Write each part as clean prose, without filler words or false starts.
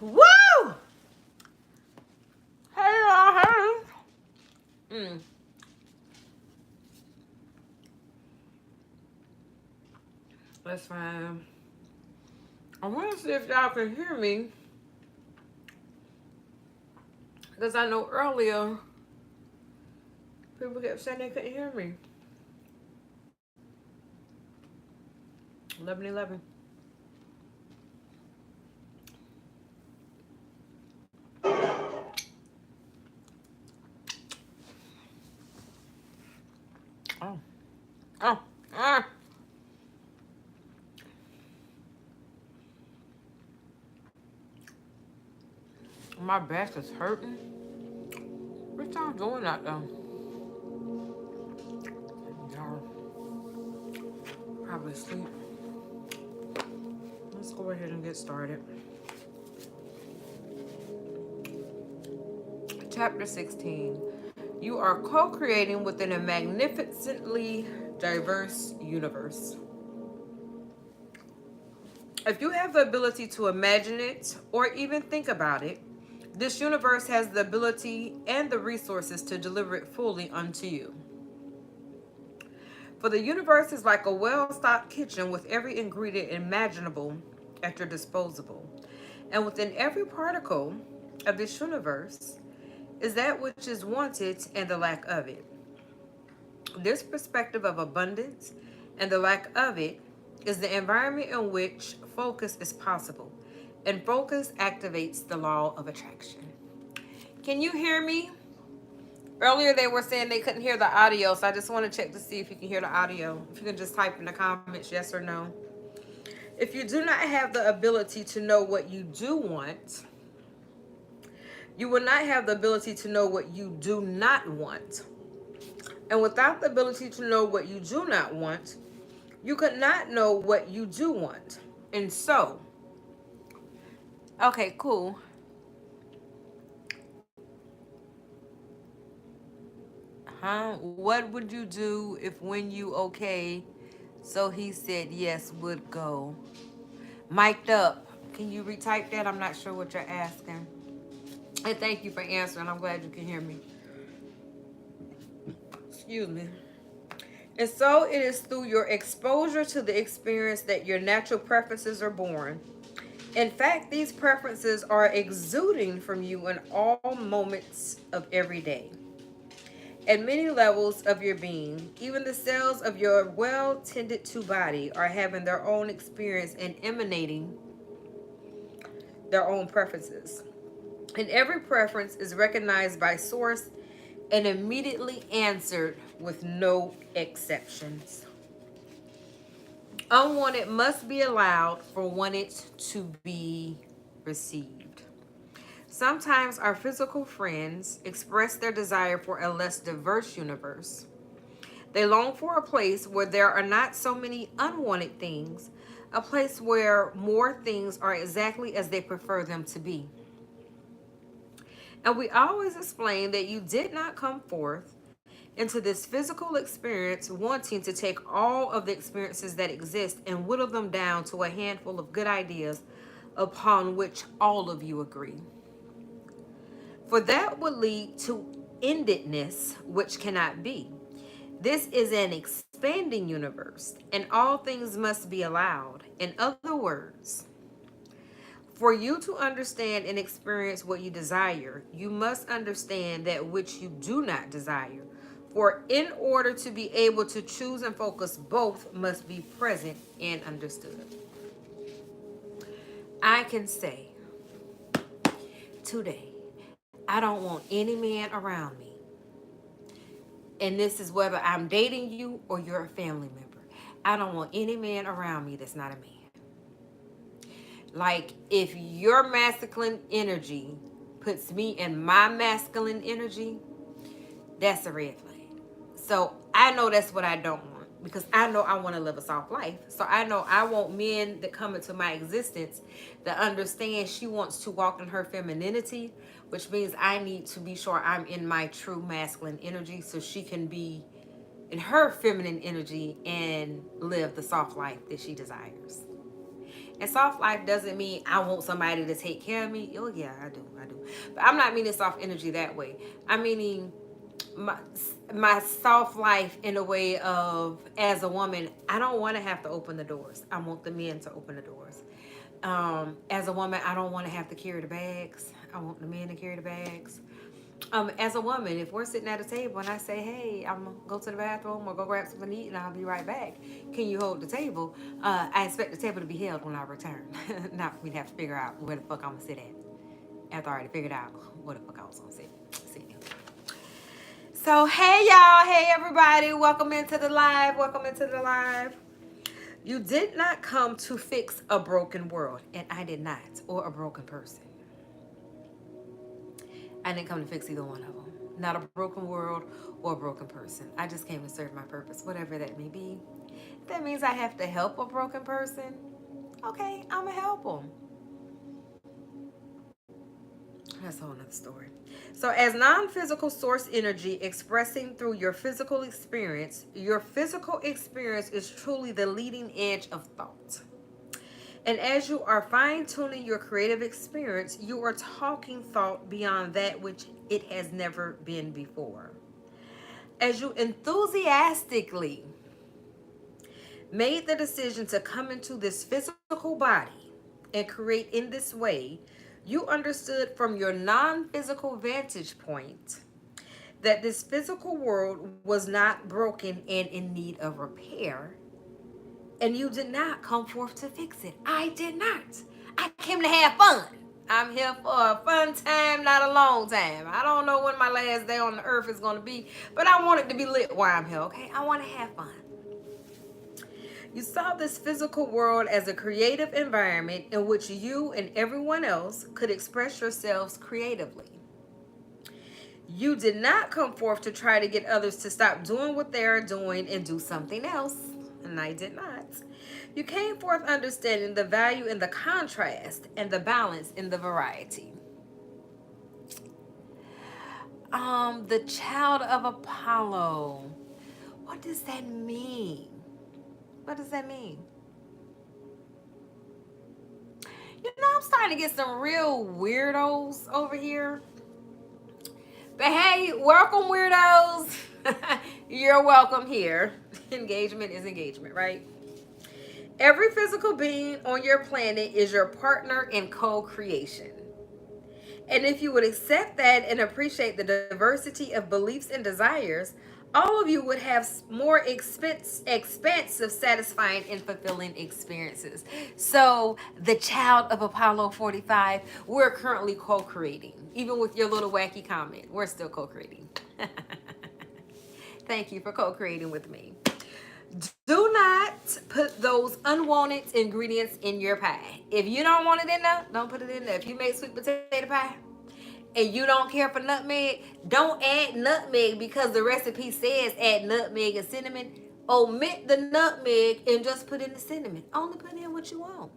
Woo! Hey, y'all, hey. That's fine. I want to see if y'all can hear me. Because I know earlier people kept saying they couldn't hear me. 11:11. Oh. Oh. Ah. My back is hurting. What y'all doing out there? Y'all probably asleep. Let's go ahead and get started. Chapter 16. You are co-creating within a magnificently diverse universe. If you have the ability to imagine it or even think about it, this universe has the ability and the resources to deliver it fully unto you. For the universe is like a well-stocked kitchen with every ingredient imaginable at your disposal. And within every particle of this universe is that which is wanted and the lack of it. This perspective of abundance and the lack of it is the environment in which focus is possible. And focus activates the law of attraction. Can you hear me? Earlier they were saying they couldn't hear the audio, so I just want to check to see if you can hear the audio. If you can just type in the comments yes or no. If you do not have the ability to know what you do want, you will not have the ability to know what you do not want. And without the ability to know what you do not want, you could not know what you do want. And so, okay, cool. Huh? What would you do if when you okay, so he said yes, would go? Mic'd up. Can you retype that? I'm not sure what you're asking. And thank you for answering. I'm glad you can hear me. Excuse me. And so it is through your exposure to the experience that your natural preferences are born. In fact, these preferences are exuding from you in all moments of every day. At many levels of your being, even the cells of your well tended to body are having their own experience and emanating their own preferences. And every preference is recognized by source and immediately answered with no exceptions. Unwanted must be allowed for wanted to be received. Sometimes our physical friends express their desire for a less diverse universe. They long for a place where there are not so many unwanted things, a place where more things are exactly as they prefer them to be. And we always explain that you did not come forth into this physical experience wanting to take all of the experiences that exist and whittle them down to a handful of good ideas upon which all of you agree. For that would lead to endedness, which cannot be. This is an expanding universe, and all things must be allowed. In other words, for you to understand and experience what you desire, you must understand that which you do not desire. For in order to be able to choose and focus, both must be present and understood. I can say today, I don't want any man around me. And this is whether I'm dating you or you're a family member. I don't want any man around me that's not a man. Like, if your masculine energy puts me in my masculine energy, that's a red flag. So I know that's what I don't want, because I know I want to live a soft life. So I know I want men that come into my existence that understand she wants to walk in her femininity, which means I need to be sure I'm in my true masculine energy so she can be in her feminine energy and live the soft life that she desires. And soft life doesn't mean I want somebody to take care of me. Oh yeah, I do. But I'm not meaning soft energy that way. I'm meaning my my soft life in a way of, as a woman, I don't want to have to open the doors. I want the men to open the doors. As a woman, I don't want to have to carry the bags. I want the men to carry the bags. As a woman, if we're sitting at a table and I say, "Hey, I'm gonna go to the bathroom or go grab something to eat and I'll be right back. Can you hold the table?" I expect the table to be held when I return, not for me to have to figure out where the fuck I'm gonna sit at after I already figured out where the fuck I was gonna sit. So hey y'all, hey everybody, welcome into the live. Welcome into the live. You did not come to fix a broken world, and I did not, or a broken person. I didn't come to fix either one of them. Not a broken world or a broken person. I just came to serve my purpose, whatever that may be. If that means I have to help a broken person, okay, I'm going to help them. That's a whole nother story. So, as non physical source energy expressing through your physical experience is truly the leading edge of thought. And as you are fine tuning your creative experience, you are talking thought beyond that which it has never been before. As you enthusiastically made the decision to come into this physical body and create in this way, you understood from your non physical vantage point that this physical world was not broken and in need of repair, and you did not come forth to fix it. I did not. I came to have fun. I'm here for a fun time, not a long time. I don't know when my last day on the earth is going to be, but I want it to be lit while I'm here, okay? I want to have fun. You saw this physical world as a creative environment in which you and everyone else could express yourselves creatively. You did not come forth to try to get others to stop doing what they are doing and do something else, and I did not. You came forth understanding the value in the contrast and the balance in the variety. The child of Apollo. What does that mean? What does that mean? You know, I'm starting to get some real weirdos over here. But hey, welcome, weirdos. You're welcome here. Engagement is engagement, right? Every physical being on your planet is your partner in co-creation. And if you would accept that and appreciate the diversity of beliefs and desires, all of you would have more expansive, satisfying, and fulfilling experiences. So, the child of Apollo 45, we're currently co creating. Even with your little wacky comment, we're still co creating. Thank you for co creating with me. Do not put those unwanted ingredients in your pie. If you don't want it in there, don't put it in there. If you make sweet potato pie and you don't care for nutmeg, don't add nutmeg because the recipe says add nutmeg and cinnamon. Omit the nutmeg and just put in the cinnamon. Only put in what you want.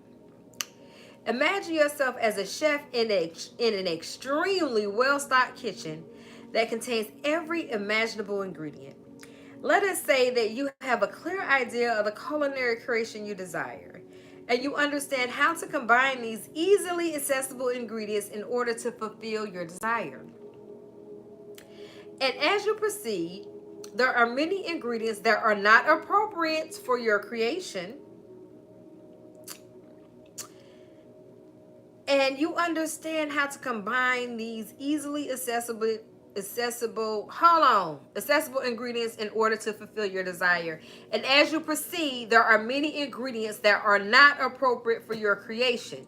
Imagine yourself as a chef in an extremely well-stocked kitchen that contains every imaginable ingredient. Let us say that you have a clear idea of the culinary creation you desire, and you understand how to combine these easily accessible ingredients in order to fulfill your desire. And as you proceed, there are many ingredients that are not appropriate for your creation, and you understand how to combine these easily accessible ingredients in order to fulfill your desire. And as you proceed, there are many ingredients that are not appropriate for your creation,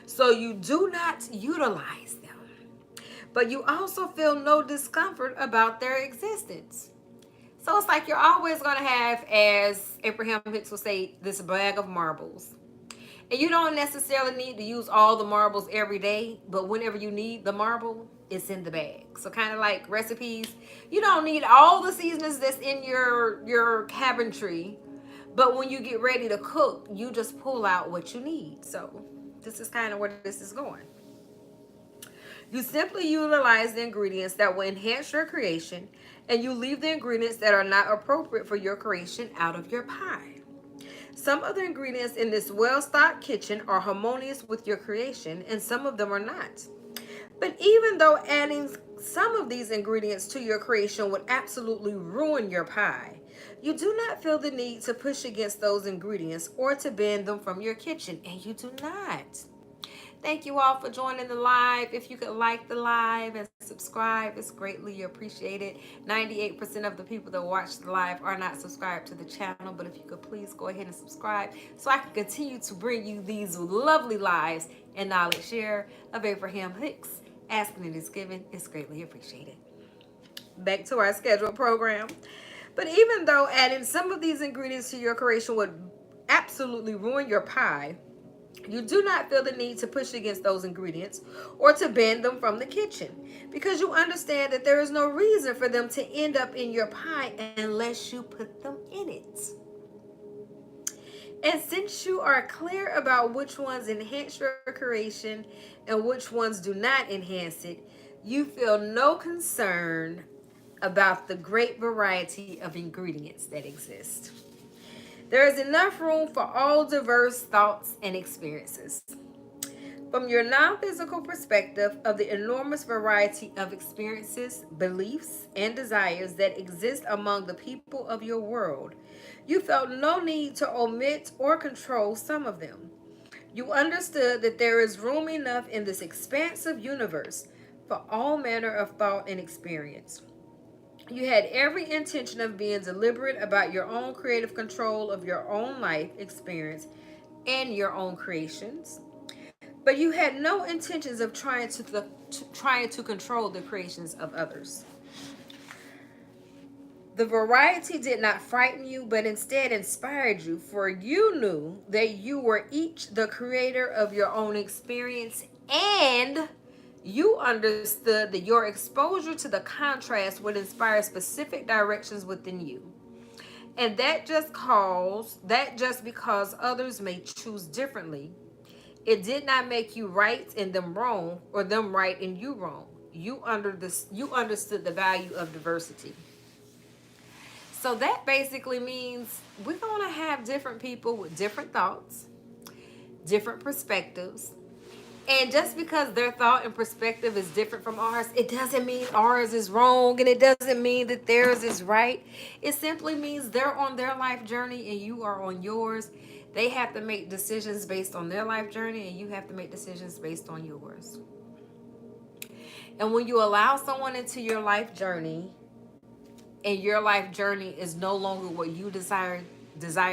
so you do not utilize them, but you also feel no discomfort about their existence. So it's like you're always going to have, as Abraham Hicks would say, this bag of marbles. And you don't necessarily need to use all the marbles every day, but whenever you need the marble, it's in the bag. So kind of like recipes, you don't need all the seasonings that's in your cabinetry, but when you get ready to cook, you just pull out what you need. So this is kind of where this is going. You simply utilize the ingredients that will enhance your creation, and you leave the ingredients that are not appropriate for your creation out of your pie. Some of the ingredients in this well-stocked kitchen are harmonious with your creation, and some of them are not. But even though adding some of these ingredients to your creation would absolutely ruin your pie, you do not feel the need to push against those ingredients or to ban them from your kitchen, and you do not. Thank you all for joining the live. If you could like the live and subscribe, it's greatly appreciated. 98% of the people that watch the live are not subscribed to the channel, but if you could please go ahead and subscribe so I can continue to bring you these lovely lives and knowledge share of Abraham Hicks. Asking it is given. It's greatly appreciated. Back to our scheduled program. But even though adding some of these ingredients to your creation would absolutely ruin your pie, you do not feel the need to push against those ingredients or to ban them from the kitchen because you understand that there is no reason for them to end up in your pie unless you put them in it. And since you are clear about which ones enhance your creation and which ones do not enhance it, you feel no concern about the great variety of ingredients that exist. There is enough room for all diverse thoughts and experiences. From your non-physical perspective of the enormous variety of experiences, beliefs, and desires that exist among the people of your world, you felt no need to omit or control some of them. You understood that there is room enough in this expansive universe for all manner of thought and experience. You had every intention of being deliberate about your own creative control of your own life experience and your own creations. But you had no intentions of trying to control the creations of others. The variety did not frighten you, but instead inspired you, for you knew that you were each the creator of your own experience, and you understood that your exposure to the contrast would inspire specific directions within you. And that just because others may choose differently, it did not make you right and them wrong, or them right and you wrong. You understood the value of diversity. So that basically means we're going to have different people with different thoughts, different perspectives. And just because their thought and perspective is different from ours, it doesn't mean ours is wrong, and it doesn't mean that theirs is right. It simply means they're on their life journey and you are on yours. They have to make decisions based on their life journey, and you have to make decisions based on yours. And when you allow someone into your life journey, and your life journey is no longer what you desire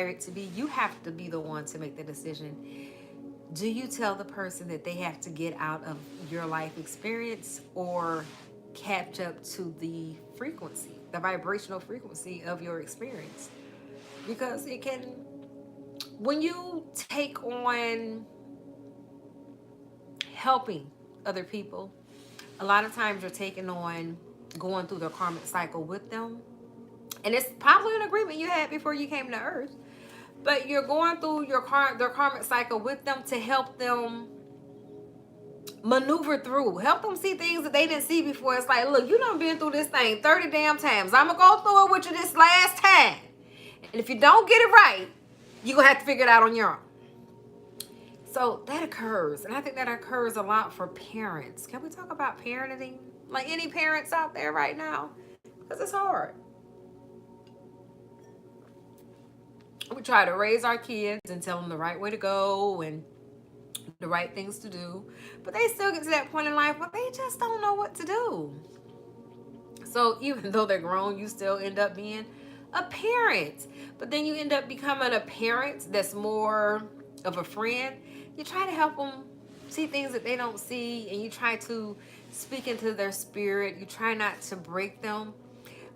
it to be, you have to be the one to make the decision. Do you tell the person that they have to get out of your life experience or catch up to the frequency, the vibrational frequency of your experience? Because it can, when you take on helping other people, a lot of times you're taking on going through their karmic cycle with them. And it's probably an agreement you had before you came to earth. But you're going through their karmic cycle with them to help them maneuver through. Help them see things that they didn't see before. It's like, look, you done been through this thing 30 damn times. I'm going to go through it with you this last time. And if you don't get it right, you're going to have to figure it out on your own. So that occurs. And I think that occurs a lot for parents. Can we talk about parenting? Like any parents out there right now? Because it's hard. We try to raise our kids and tell them the right way to go and the right things to do. But they still get to that point in life where they just don't know what to do. So even though they're grown, you still end up being a parent. But then you end up becoming a parent that's more of a friend. You try to help them see things that they don't see, and you try to speak into their spirit. You try not to break them.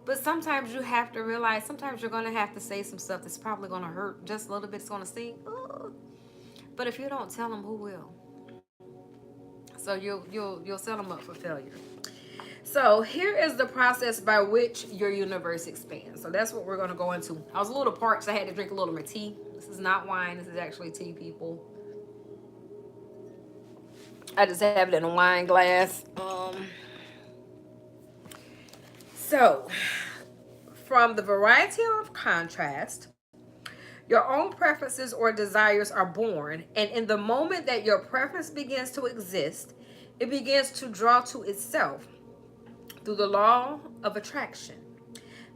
But sometimes you have to realize, sometimes you're going to have to say some stuff that's probably going to hurt just a little bit. It's going to sting. But if you don't tell them, who will? So you'll set them up for failure. So here is the process by which your universe expands. So that's what we're going to go into. I was a little parched. I had to drink a little of my tea. This is not wine. This is actually tea, people. I just have it in a wine glass. So, from the variety of contrast, Your own preferences or desires are born, and in the moment that your preference begins to exist, it begins to draw to itself through the law of attraction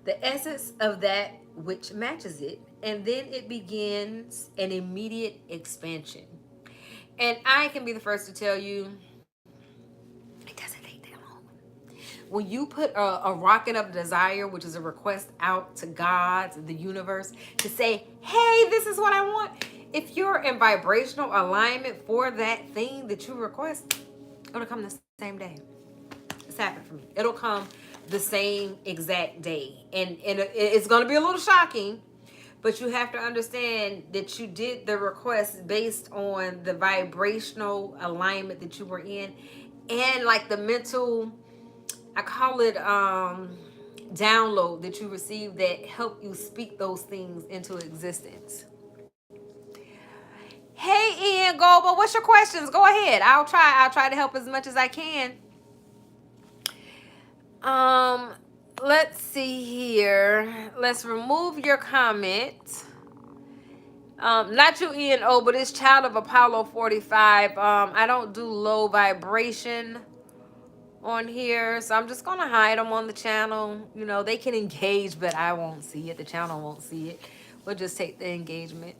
the essence of that which matches it, and then it begins an immediate expansion. And I can be the first to tell you, it doesn't take that long. When you put a rocket of desire, which is a request out to God, the universe, to say, hey, this is what I want. If you're in vibrational alignment for that thing that you request, it'll come the same day. It's happened for me. It'll come the same exact day. And it's going to be a little shocking, but you have to understand that you did the request based on the vibrational alignment that you were in and like the mental, I call it download that you received that help you speak those things into existence. Hey Ian Goldberg, what's your questions? Go ahead. I'll try to help as much as I can. Um, let's see here. Let's remove your comment. Not you, Ian O, but it's Child of Apollo 45. I don't do low vibration on here, so I'm just gonna hide them on the channel. You know, they can engage, but I won't see it. The channel won't see it. We'll just take the engagement.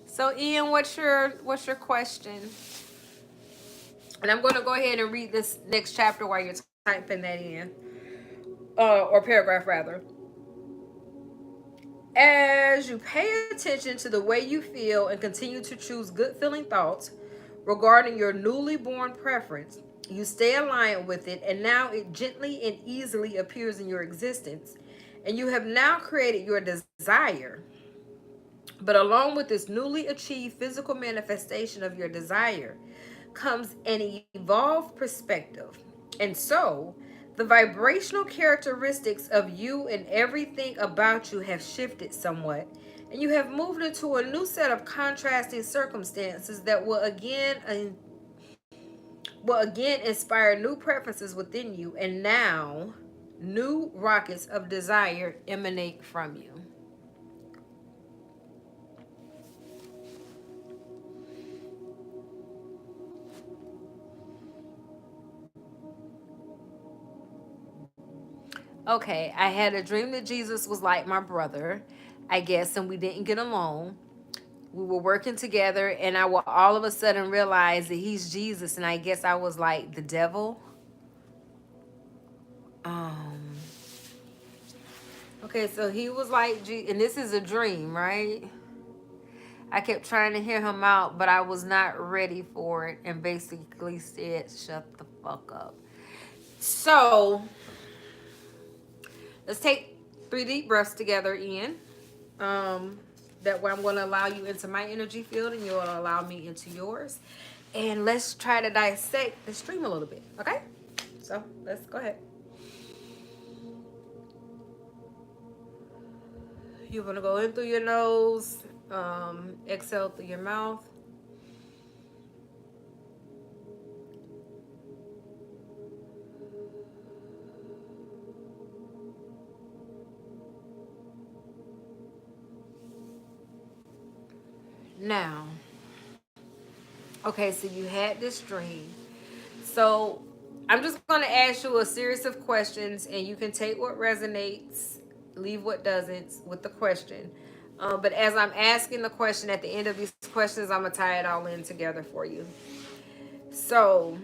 So, Ian, what's your question? And I'm gonna go ahead and read this next chapter while you're typing that in. Or paragraph rather. As you pay attention to the way you feel and continue to choose good feeling thoughts regarding your newly born preference, you stay aligned with it, and now it gently and easily appears in your existence. And you have now created your desire. But along with this newly achieved physical manifestation of your desire comes an evolved perspective. And so, the vibrational characteristics of you and everything about you have shifted somewhat, and you have moved into a new set of contrasting circumstances that will again inspire new preferences within you, and now new rockets of desire emanate from you. Okay, I had a dream that Jesus was like my brother, I guess, and we didn't get along. We were working together, and I will all of a sudden realize that he's Jesus, and I guess I was like the devil. Um. Okay, so he was like, and this is a dream, right? I kept trying to hear him out, but I was not ready for it, and basically said, "Shut the fuck up." So let's take 3 deep breaths together, Ian. That way I'm going to allow you into my energy field and you'll allow me into yours. And let's try to dissect the stream a little bit, okay? So let's go ahead. You want to go in through your nose, exhale through your mouth. Now, okay, so you had this dream. So I'm just going to ask you a series of questions, and you can take what resonates, leave what doesn't with the question. But as I'm asking the question, at the end of these questions, I'm going to tie it all in together for you. So,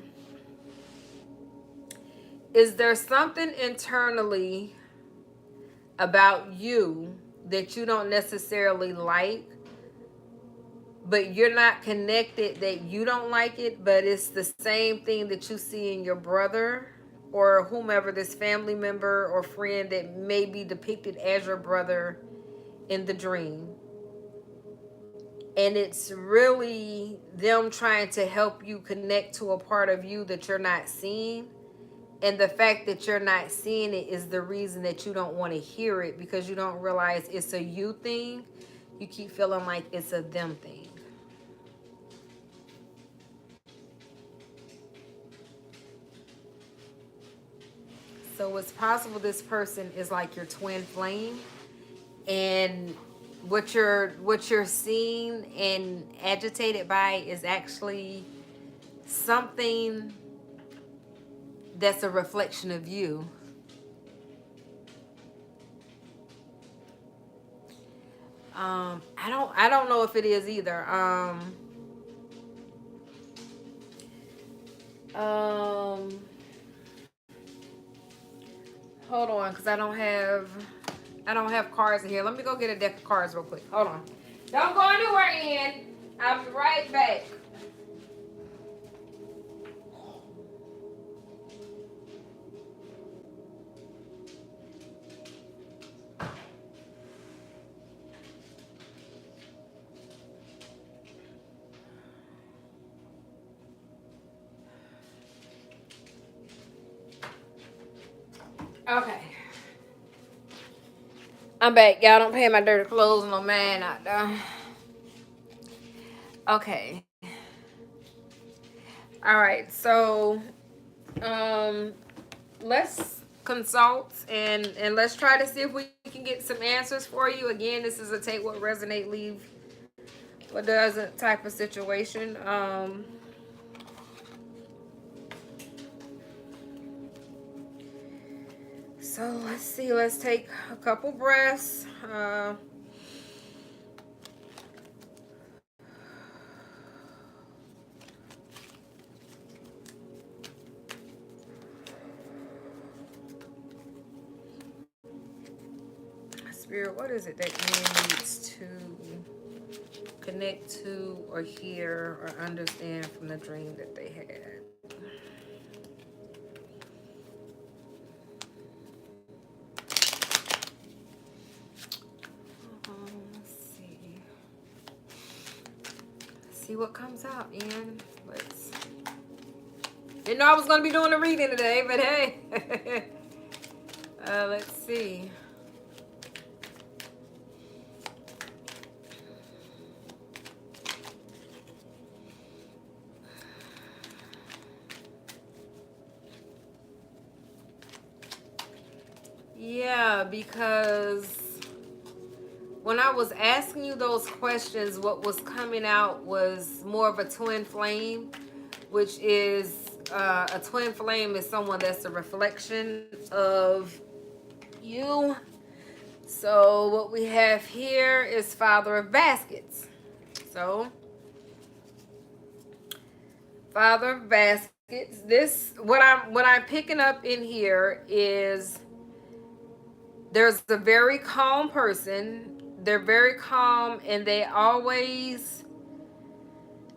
is there something internally about you that you don't necessarily like, but you're not connected that you don't like it, but it's the same thing that you see in your brother or whomever, this family member or friend that may be depicted as your brother in the dream? And it's really them trying to help you connect to a part of you that you're not seeing. And the fact that you're not seeing it is the reason that you don't want to hear it, because you don't realize it's a you thing. You keep feeling like it's a them thing. So it's possible this person is like your twin flame, and what you're seeing and agitated by is actually something that's a reflection of you. I don't know if it is either. Um Hold on, because I don't have cards in here. Let me go get a deck of cards real quick. Hold on. Don't go anywhere, Ian. I'll be right back. Okay. I'm back. Y'all don't pay my dirty clothes no man out there. Okay. All right. So, um, let's consult and let's try to see if we can get some answers for you. Again, this is a take what resonate, leave what doesn't type of situation. So let's see. Let's take a couple breaths. Spirit, what is it that Ian needs to connect to or hear or understand from the dream that they had? Let's see. See what comes out, Ian. Let's. Didn't know I was going to be doing a reading today, but hey. Let's see. Yeah, because when I was asking you those questions, what was coming out was more of a twin flame, which is a twin flame is someone that's a reflection of you. So what we have here is Father of Baskets. So Father of Baskets. This what I'm picking up in here is there's a very calm person. They're very calm and they always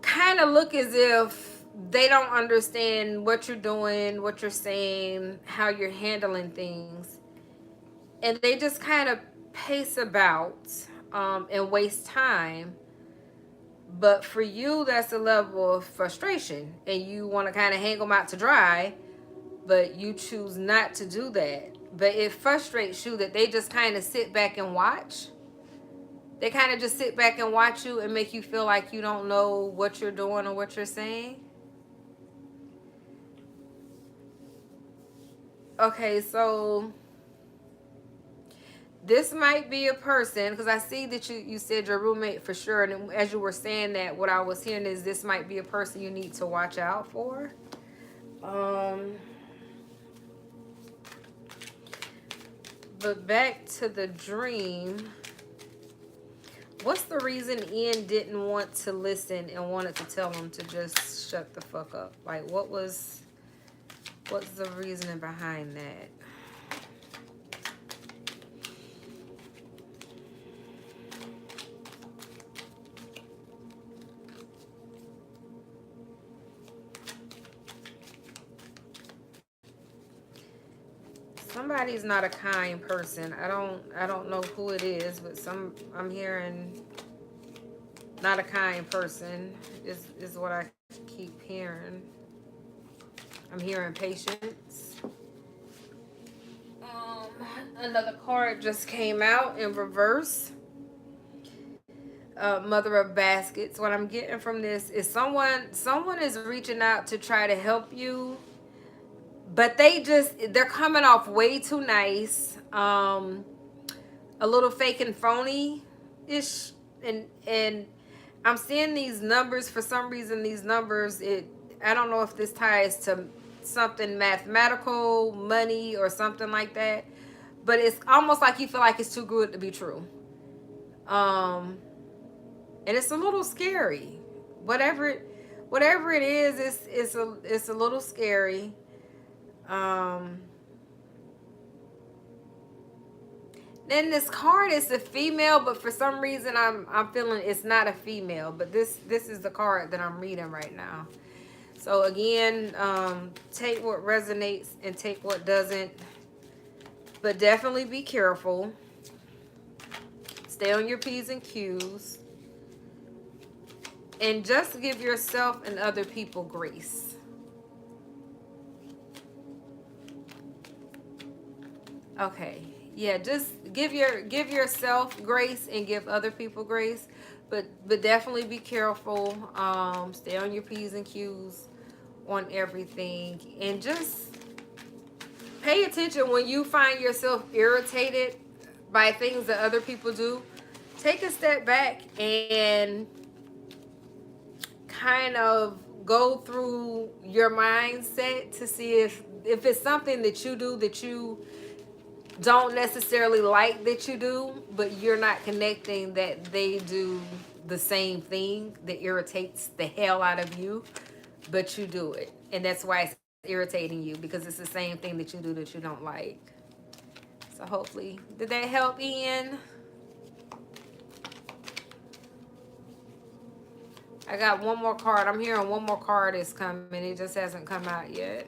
kind of look as if they don't understand what you're doing, what you're saying, how you're handling things. And they just kind of pace about and waste time. But for you, that's a level of frustration. And you want to kind of hang them out to dry, but you choose not to do that. But it frustrates you that they just kind of sit back and watch. They kind of just sit back and watch you and make you feel like you don't know what you're doing or what you're saying. Okay, so this might be a person, because I see that you said your roommate for sure. And as you were saying that, what I was hearing is this might be a person you need to watch out for. But back to the dream. What's the reason Ian didn't want to listen and wanted to tell him to just shut the fuck up? Like, what's the reasoning behind that? Somebody's not a kind person. I don't know who it is, but I'm hearing not a kind person is what I keep hearing. I'm hearing patience. Another card just came out in reverse. Mother of Baskets. What I'm getting from this is someone is reaching out to try to help you, but they're coming off way too nice. A little fake and phony. ish, and I'm seeing these numbers for some reason. These numbers, it I don't know if this ties to something mathematical, money, or something like that. But it's almost like you feel like it's too good to be true. Um, and it's a little scary. Whatever it, whatever it is, it's a little scary. Um, then this card is a female, but for some reason I'm feeling it's not a female. But this is the card that I'm reading right now. So again, take what resonates and take what doesn't. But definitely be careful. Stay on your P's and Q's. And just give yourself and other people grace. Okay. Yeah, just give yourself grace and give other people grace. But definitely be careful. Stay on your P's and Q's on everything. And just pay attention when you find yourself irritated by things that other people do. Take a step back and kind of go through your mindset to see if it's something that you do that you don't necessarily like that you do, but you're not connecting that they do the same thing that irritates the hell out of you, but you do it. And that's why it's irritating you, because it's the same thing that you do that you don't like. So hopefully, did that help, Ian? I got one more card. I'm hearing one more card is coming. It just hasn't come out yet.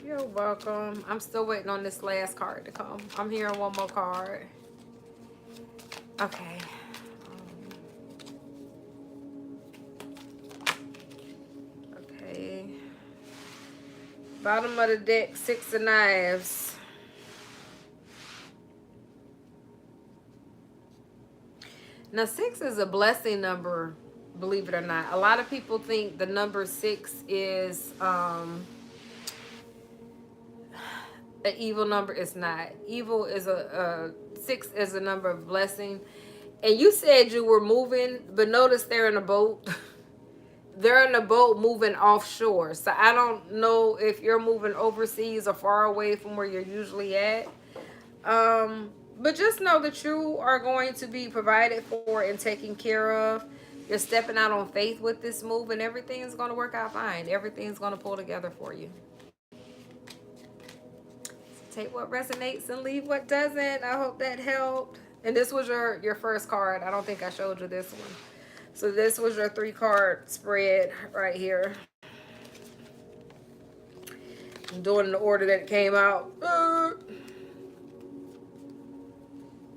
You're welcome. I'm still waiting on this last card to come. I'm hearing one more card. Okay. Okay. Bottom of the deck, 6 of Knives. Now, 6 is a blessing number, believe it or not. A lot of people think the number 6 is an evil number. It's not. Evil is a 6 is a number of blessing. And you said you were moving, but notice they're in a boat. They're in a boat moving offshore. So I don't know if you're moving overseas or far away from where you're usually at. But just know that you are going to be provided for and taken care of. You're stepping out on faith with this move, and everything is going to work out fine. Everything's going to pull together for you. Take what resonates and leave what doesn't. I hope that helped. And this was your first card. I don't think I showed you this one. So this was your 3-card spread right here. I'm doing the order that it came out.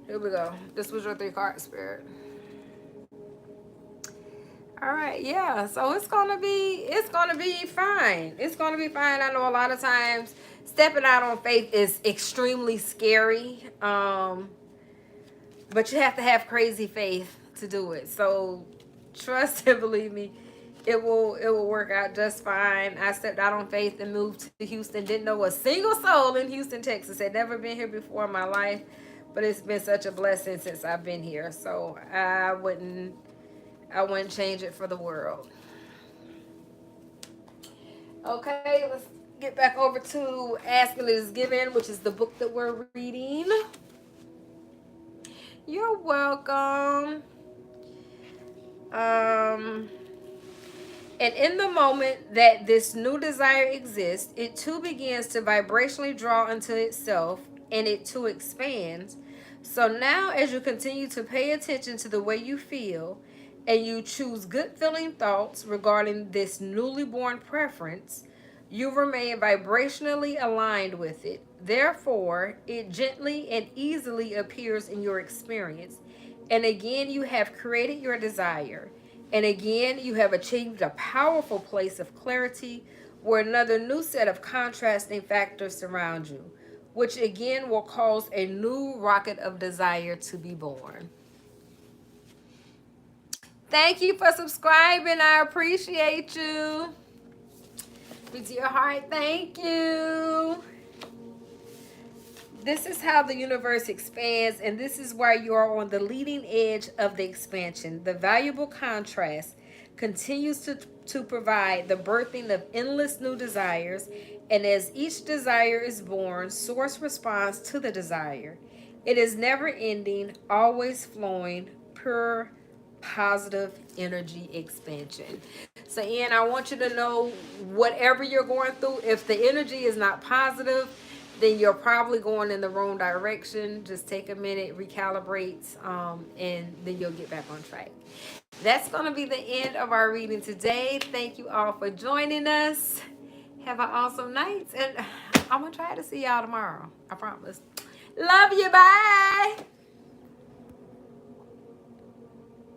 Here we go. This was your 3-card spread. All right, yeah. So it's gonna be fine. It's gonna be fine. I know a lot of times stepping out on faith is extremely scary. But you have to have crazy faith to do it. So trust and believe me, it will work out just fine. I stepped out on faith and moved to Houston. Didn't know a single soul in Houston, Texas. Had never been here before in my life, but it's been such a blessing since I've been here. So I wouldn't change it for the world. Okay, let's get back over to Asking Is Given, which is the book that we're reading. You're welcome. And in the moment that this new desire exists, it too begins to vibrationally draw into itself, and it too expands. So now, as you continue to pay attention to the way you feel, and you choose good feeling thoughts regarding this newly born preference, you remain vibrationally aligned with it. Therefore, it gently and easily appears in your experience. And again, you have created your desire. And again, you have achieved a powerful place of clarity where another new set of contrasting factors surround you, which again will cause a new rocket of desire to be born. Thank you for subscribing. I appreciate you. With your heart, thank you. This is how the universe expands, and this is why you are on the leading edge of the expansion. The valuable contrast continues to provide the birthing of endless new desires, and as each desire is born, Source responds to the desire. It is never ending, always flowing, pure, positive energy expansion. So, Ian, I want you to know whatever you're going through, if the energy is not positive, then you're probably going in the wrong direction. Just take a minute, recalibrate, and then you'll get back on track. That's going to be the end of our reading today. Thank you all for joining us. Have an awesome night. And I'm going to try to see y'all tomorrow. I promise. Love you. Bye.